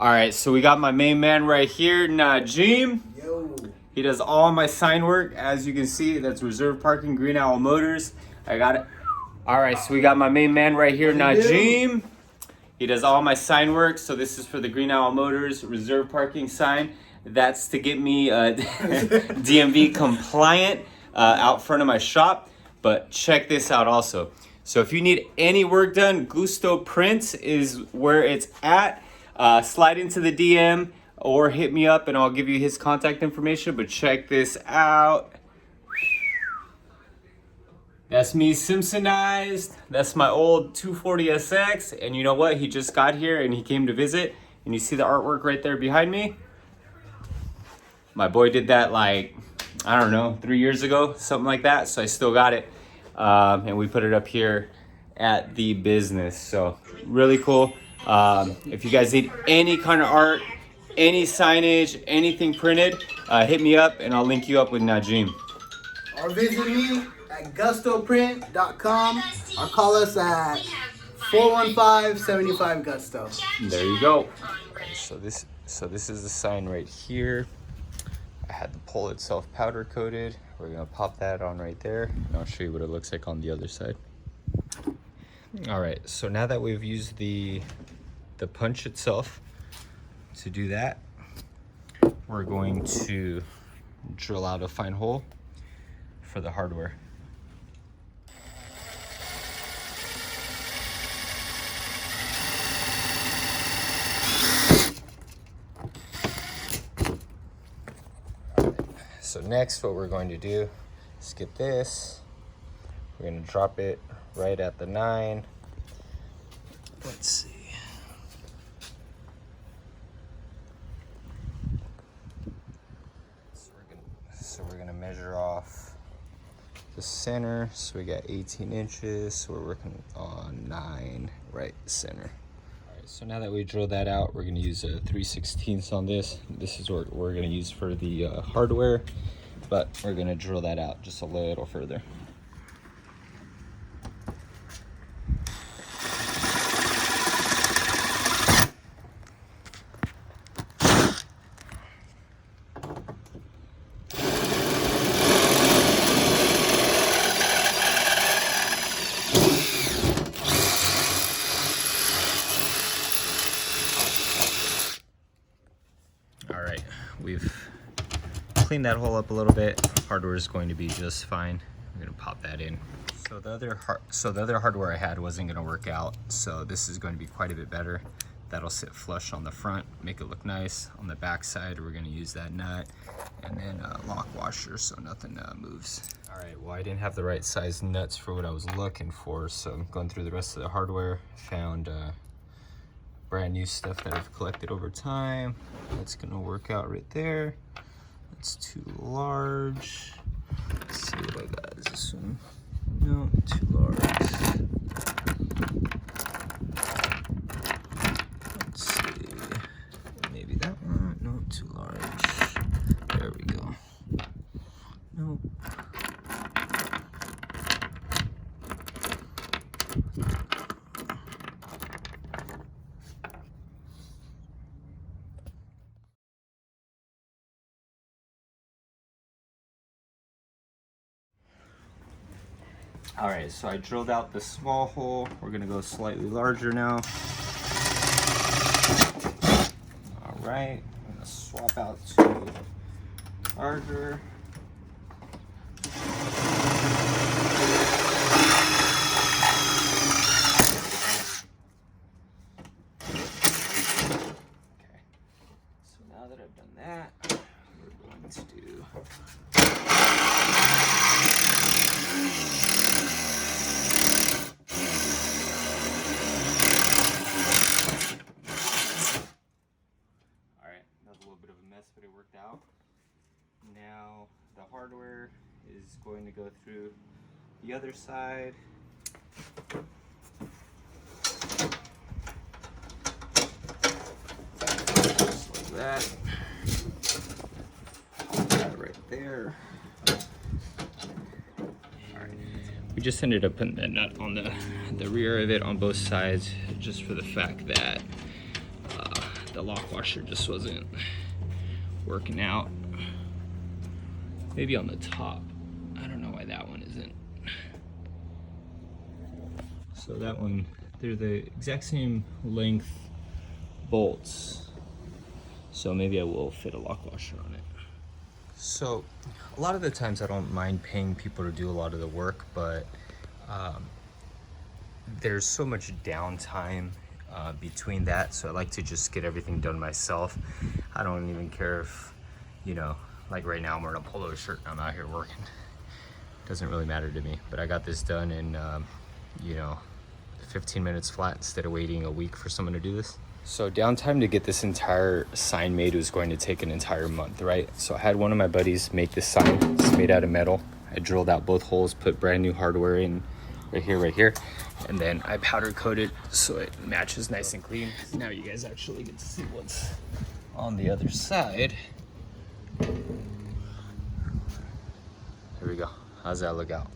All right, so we got my main man right here, Najim. Yo. He does all my sign work. As you can see, that's reserve parking, Green Owl Motors. I got it. All right, so we got my main man right here, Najim. He does all my sign work. So this is for the Green Owl Motors reserve parking sign. That's to get me DMV compliant out front of my shop. But check this out also. So if you need any work done, Gusto Prints is where it's at. Slide into the DM or hit me up and I'll give you his contact information. But check this out. That's me Simpsonized. That's my old 240SX. And you know what? He just got here and he came to visit. And you see the artwork right there behind me? My boy did that like, I don't know, 3 years ago, something like that. So I still got it. And we put it up here at the business. So really cool. If you guys need any kind of art, any signage, anything printed, hit me up and I'll link you up with Najim. Or visit me at gustoprint.com or call us at 415-75-GUSTO. There you go. So this is the sign right here. I had the pole itself powder coated. We're gonna pop that on right there and I'll show you what it looks like on the other side. All right, so now that we've used the punch itself to do that, we're going to drill out a fine hole for the hardware. So next what we're going to do is get this. We're going to drop it right at the 9. Let's see. So we're gonna measure off the center. So we got 18 inches. So we're working on 9 right center. All right, so now that we drilled that out, we're gonna use a 3/16 on this. This is what we're gonna use for the hardware, but we're gonna drill that out just a little further. All right, we've cleaned that hole up a little bit. Hardware is going to be just fine. I'm gonna pop that in. So the other hardware I had wasn't gonna work out. So this is going to be quite a bit better. That'll sit flush on the front, make it look nice. On the back side, we're gonna use that nut and then a lock washer so nothing moves. All right, well, I didn't have the right size nuts for what I was looking for. So I'm going through the rest of the hardware, found brand new stuff that I've collected over time. That's gonna work out right there. That's too large. Let's see what I got. Is this one? No, too large. Let's see. Maybe that one. No, too large. There we go. Nope. All right, so I drilled out the small hole. We're gonna go slightly larger now. All right, I'm gonna swap out to larger. Okay, so now that I've done that, we're going to do but it worked out. Now the hardware is going to go through the other side. Just like that. Put that right there. Alright. We just ended up putting that nut on the rear of it on both sides just for the fact that the lock washer just wasn't working out. Maybe on the top. I don't know why that one isn't. So that one, they're the exact same length bolts. So maybe I will fit a lock washer on it. So a lot of the times I don't mind paying people to do a lot of the work, but there's so much downtime between that, so I like to just get everything done myself. I don't even care if, you know, like right now I'm wearing a polo shirt and I'm out here working. Doesn't really matter to me, but I got this done in, you know, 15 minutes flat instead of waiting a week for someone to do this. So downtime to get this entire sign made was going to take an entire month, right? So I had one of my buddies make this sign. It's made out of metal. I drilled out both holes, put brand new hardware in right here, and then I powder coated so it matches nice and clean. Now you guys actually get to see what's on the other side. Here we go. How's that look out?